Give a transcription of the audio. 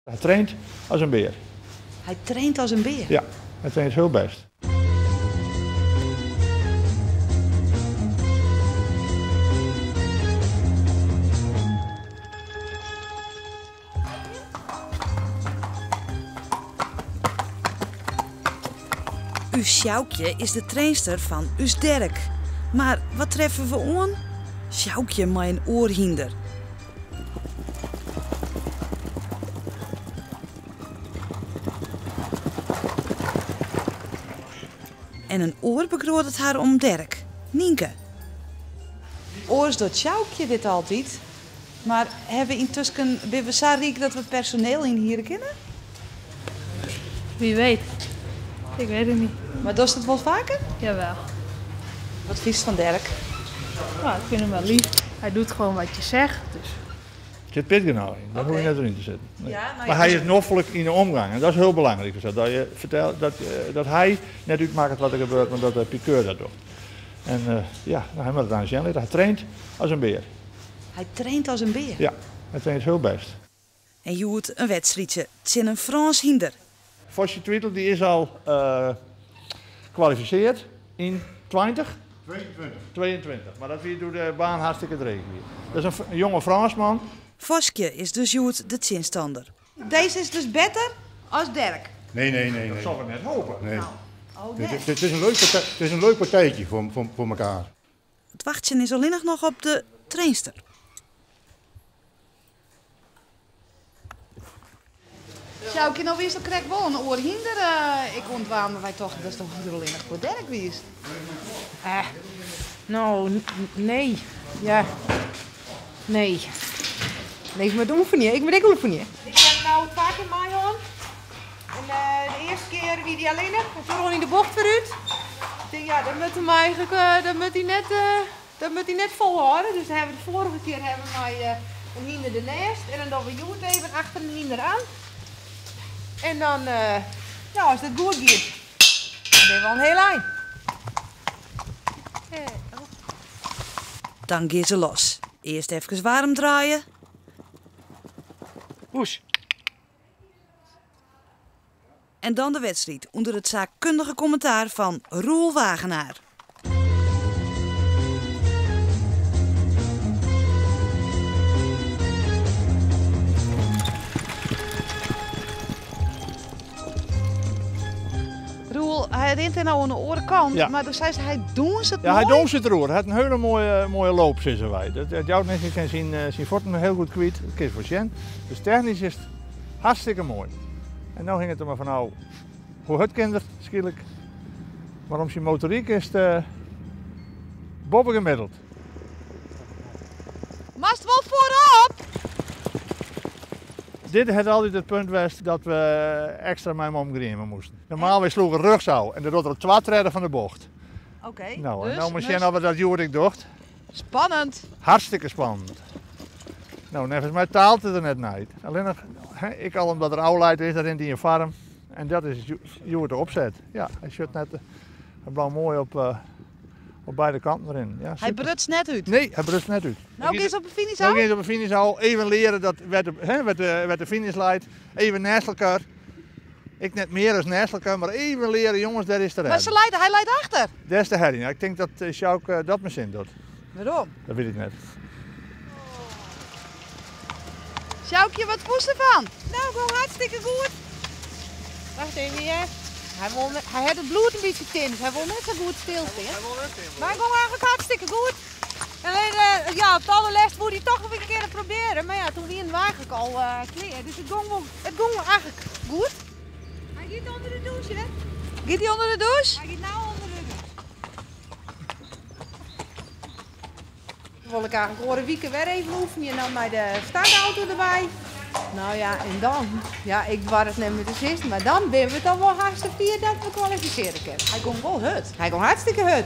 Hij traint als een beer. Hij traint als een beer? Ja, hij traint heel best. Us Sjoukje is de trainster van Us Derk. Maar wat treffen we aan? Sjoukje met een oorhinder. En een oor bekroort het haar om Derk, Nienke. Oors doet Sjoukje dit altijd. Maar hebben we intussen ben we zo rijk dat we personeel in hier kennen? Wie weet. Ik weet het niet. Maar doet het wel vaker? Jawel. Wat vies van Derk? Nou, ik vind hem wel lief. Hij doet gewoon wat je zegt. Dus. Er zit pitgenauw in, daar hoef je net erin te zitten. Nee. Ja, nou ja, maar hij is noffelijk in de omgang en dat is heel belangrijk. Dus dat je vertelt dat hij net uitmaakt wat er gebeurt, maar dat de piqueur dat doet. En ja, hij moet het aan zijn leren. Hij traint als een beer. Hij traint als een beer? Ja, hij traint heel best. En je hoort een wedstrijdje. Het is een Frans hinder. Fosje Tweetel die is al gekwalificeerd in 22. Maar dat weer door de baan hartstikke dreig hier. Dat is een jonge Fransman. Voskje is dus Joet de zinstander. Deze is dus beter als Derk? Nee. Dat zal ik net hopen. Nee. Oh, Het is een leuk partijtje voor elkaar. Het wachtje is alleen nog op de trainster. Sjoukje, nou wist ik wel een oorhinder. Ik ontwaan wij toch, dat is toch alleen nog voor Derk wies. Nou, nee. Ja. Nee. Nee, ik moet oefenen. Ik moet oefenen. Ik heb nou 2 keer mij aan. En de eerste keer wie die alleen heeft, en toen gewoon in de bocht vooruit. Ik denk, ja, dat moet hem eigenlijk, dat moet hij net volhouden. Dus dan hebben we de vorige keer hebben wij een hinder ernaast. En dan doen we Joet even achter een hinder aan. En dan, nou, als dat goed gaat, dan ben je wel een heel eind. Dan gaat ze los. Eerst even warm draaien. Oes. En dan de wedstrijd onder het zaakkundige commentaar van Roel Wagenaar. Roel, hij rent er nou aan de orenkant, Ja. maar dan zei ze, hij doen ze het Ja, hij mooi. doet het erover. Hij had een hele mooie loop, zeggen wij. Dat jouw mensen kan zien Forten heel goed kwijt. Dat is voor Jen. Dus technisch is het hartstikke mooi. En nu ging het er maar van nou, hoe het kindert, schielijk. Maar om zijn motoriek is het boven gemiddeld. Mast wel voorop! Dit had altijd het punt geweest dat we extra met hem omgriemen moesten. Normaal we sloegen rugzouw en dat doet er op 2 treden van de bocht. Oké, Nou, en dus, nou moet je we dat Jorik docht. spannend. Hartstikke spannend. Nou, nevens mij taalt het er net niet. Alleen nog, ik al omdat er ouwleid is, dat in die farm. En dat is Joert de opzet. Ja, hij zit net blauw mooi op beide kanten erin. Ja, Hij super. brutst net uit. Nee, hij brust net uit. Nou, eens op de finish Nou, al. eens op de finish al even leren dat werd de finish leidt. Even naast elkaar. Ik net meer dan naast elkaar, maar even leren, jongens, daar is de Maar herrie. hij leidt achter. Daar is de herrie. Nou, ik denk dat Sjouk dat mijn zin doet. Waarom? Dat weet ik net. Sjoukje, wat voest ervan? Nou, gewoon hartstikke goed. Wacht even, ja. Hij had het bloed een beetje tint. Hij wil net zo goed stilstaan. Maar hij ging eigenlijk hartstikke goed. Alleen, ja, op de allerlaatste moet hij toch nog een keer proberen. Maar ja, toen wie hem eigenlijk al klaar. Dus het ging eigenlijk goed. Hij gaat onder de douche, hè? Gaat hij onder de douche? Hij gaat nou onder de douche. Dan wil ik eigenlijk horen wieken weer even oefenen en dan bij de startauto erbij. Nou ja, en dan, ja, ik was het net met de zist, maar dan ben we toch wel hartstikke fier dat we kwalificeren kunnen. Hij komt wel hut. Hij komt hartstikke hut.